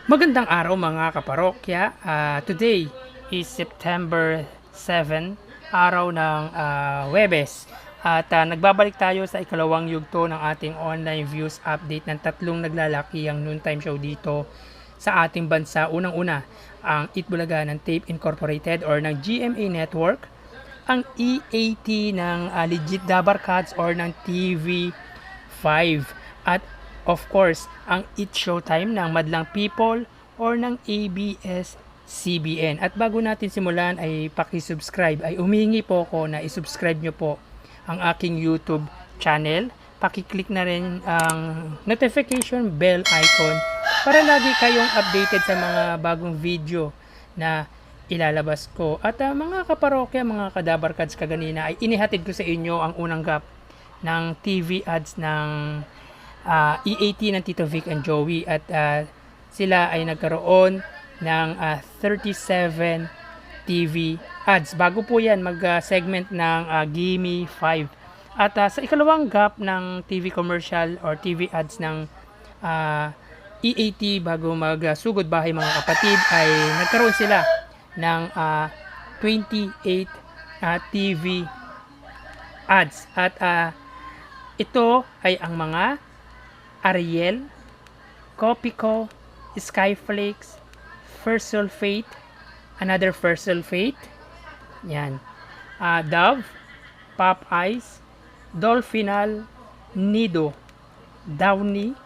Magandang araw mga kaparokya. Today is September 7, araw ng Huwebes. At nagbabalik tayo sa ikalawang yugto ng ating online views update ng tatlong naglalaki ang noontime show dito sa ating bansa. Unang-una, ang Itbulaga ng Tape Incorporated or ng GMA Network, ang EAT ng Legit Dabarkats or ng TV5, at of course, ang It Showtime ng Madlang People or ng ABS-CBN. At bago natin simulan ay paki-subscribe. Ay humihingi po ako na i-subscribe nyo po ang aking YouTube channel. Paki-click na rin ang notification bell icon para lagi kayong updated sa mga bagong video na ilalabas ko. At mga kaparokya, mga kadabarkads kaganina, ay inihatid ko sa inyo ang unang gap ng TV ads ng EAT ng Tito Vic and Joey, at sila ay nagkaroon ng 37 TV ads. Bago po yan mag-segment ng Gimme 5. At sa ikalawang gap ng TV commercial or TV ads ng EAT bago magsugod bahay mga kapatid ay nagkaroon sila ng 28 TV ads. At ito ay ang mga Ariel, Copico, Skyflakes, First Sulfate, another First Sulfate, yan, Dove, Pop Ice, Dolphinal, Nido, Downy,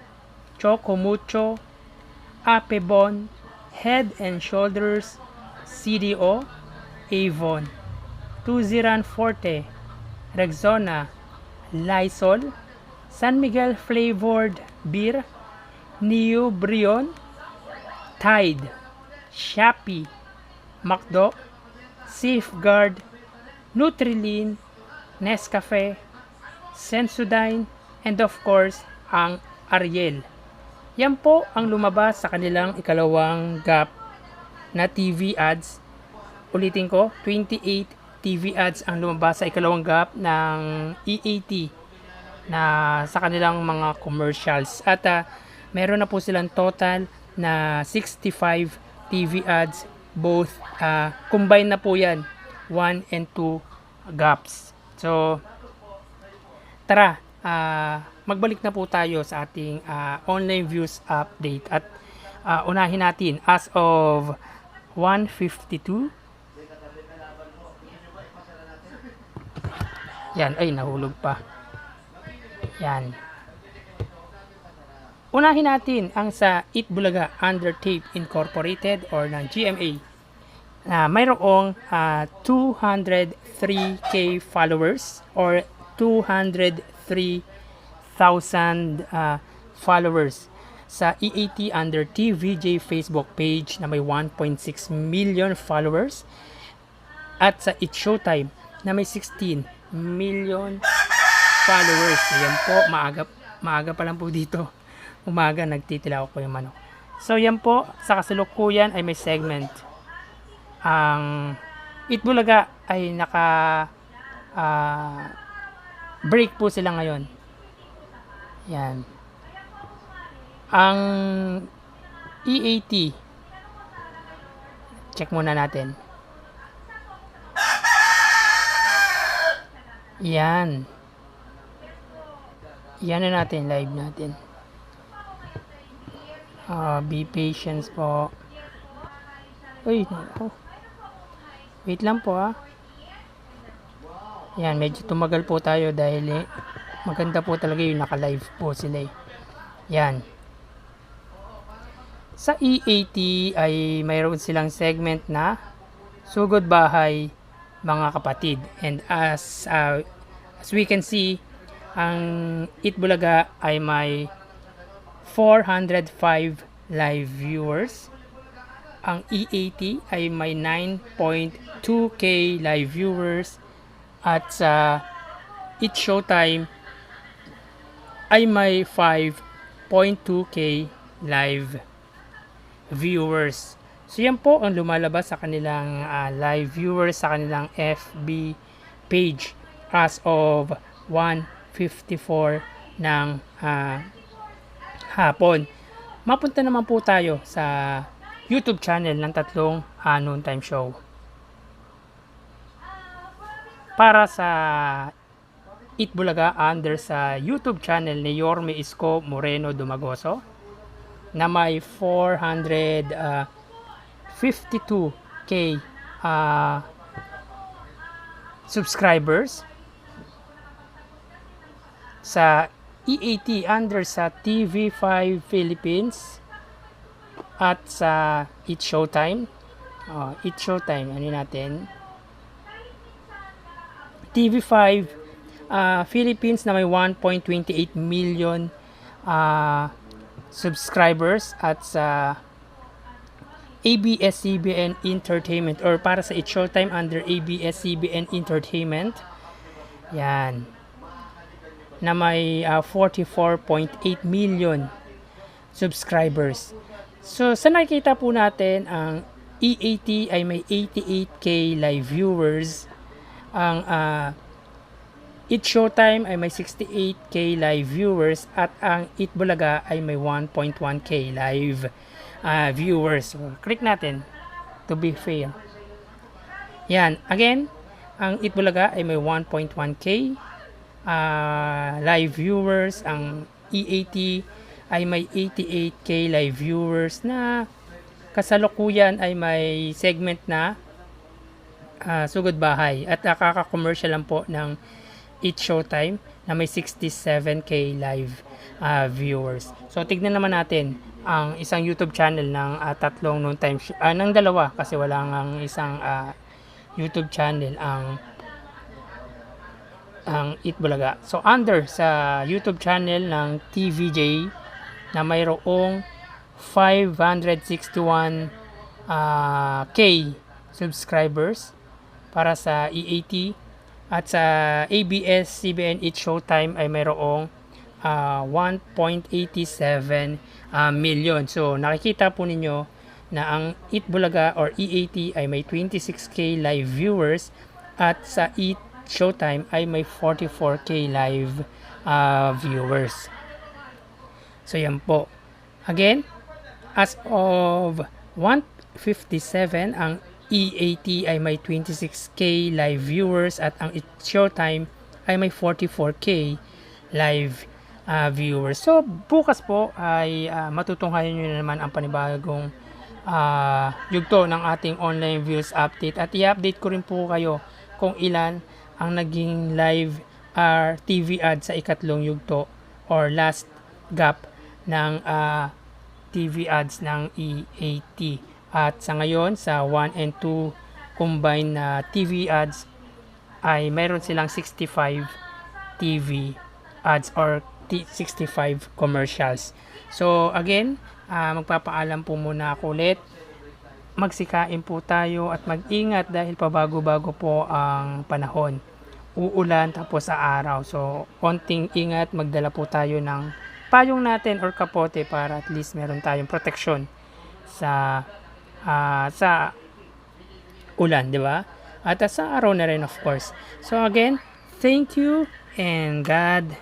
Choco Mucho, Apebon, Head and Shoulders, CDO, Avon, Tuziran Forte, Rexona, Lysol, San Miguel Flavored Beer, Neo Brion, Tide, Shopee, Macdo, Safeguard, Nutrilin, Nescafe, Sensodyne, and of course, ang Ariel. Yan po ang lumabas sa kanilang ikalawang gap na TV ads. Ulitin ko, 28 TV ads ang lumabas sa ikalawang gap ng EAT na sa kanilang mga commercials. At meron na po silang total na 65 TV ads, both combine na po yan, 1 and 2 gaps. So tara, magbalik na po tayo sa ating online views update. At unahin natin as of 1:52. Yan, ay nahulog pa. Yan. Unahin natin ang sa Itbulaga under Tape Incorporated or ng GMA. Mayroong 203k followers or 203,000 followers sa EAT under TVJ Facebook page na may 1.6 million followers, at sa It Showtime na may 16 million followers. Yan po, maaga pa lang po dito. Umaga, nagtitilaw ko yung manok. So yan po, sa kasalukuyan ay may segment. Ang Itbulaga ay naka break po sila ngayon. Yan. Ang EAT, check muna natin. Yan. Yan na natin, live natin. Be patient po. Uy, oh. Wait lang po Yan, medyo tumagal po tayo dahil maganda po talaga yung naka-live po sila Yan. Sa EAT ay mayroon silang segment na Sugod Bahay mga kapatid. And as we can see, ang Itbulaga ay may 405 live viewers. Ang EAT ay may 9.2k live viewers. At sa It Showtime ay may 5.2k live viewers. So yan po ang lumalabas sa kanilang live viewers sa kanilang FB page as of 1:54 ng hapon. mapunta naman po tayo sa YouTube channel ng tatlong Noontime Show. Para sa Itbulaga under sa YouTube channel ni Yorme Isko Moreno Dumagoso na may 452k subscribers. Sa EAT under sa TV5 Philippines at sa It's Showtime. It's Showtime, ano natin? TV5 Philippines na may 1.28 million subscribers at sa ABS-CBN Entertainment or para sa It's Showtime under ABS-CBN Entertainment. Yan. Na may 44.8 million subscribers. So, sa nakikita po natin, ang EAT ay may 88k live viewers. Ang It's Showtime ay may 68k live viewers at ang Itbulaga ay may 1.1k live viewers. So, click natin to be fair. Yan. Again, ang Itbulaga ay may 1.1k live viewers. Ang EAT ay may 88k live viewers na kasalukuyan ay may segment na Sugod Bahay at nakaka-commercial lang po ng It's Showtime na may 67k live viewers. So tignan naman natin ang isang YouTube channel ng tatlong Noontime ng dalawa kasi wala ngang isang YouTube channel ang Itbulaga. So under sa YouTube channel ng TVJ na mayroong 561k subscribers para sa EAT at sa ABS-CBN It's Showtime ay mayroong 1.87 million. So nakikita po ninyo na ang Itbulaga or EAT ay may 26k live viewers at sa It's Showtime ay may 44k live viewers. So yan po. Again, as of 1:57 ang EAT ay may 26k live viewers at ang It's Showtime ay may 44k live viewers. So bukas po ay matutunghayan nyo na naman ang panibagong yugto ng ating online views update at i-update ko rin po kayo kung ilan ang naging live TV ad sa ikatlong yugto or last gap ng TV ads ng EAT. At sa ngayon, sa 1 and 2 combined na TV ads ay mayroon silang 65 TV ads or 65 commercials. So again, magpapaalam po muna ako ulit. Magsikain po tayo at mag-ingat dahil pabago-bago po ang panahon. Uulan tapos sa araw. So, konting ingat, magdala po tayo ng payong natin or kapote para at least meron tayong protection sa ulan, di ba? At sa araw na rin of course. So again, thank you and God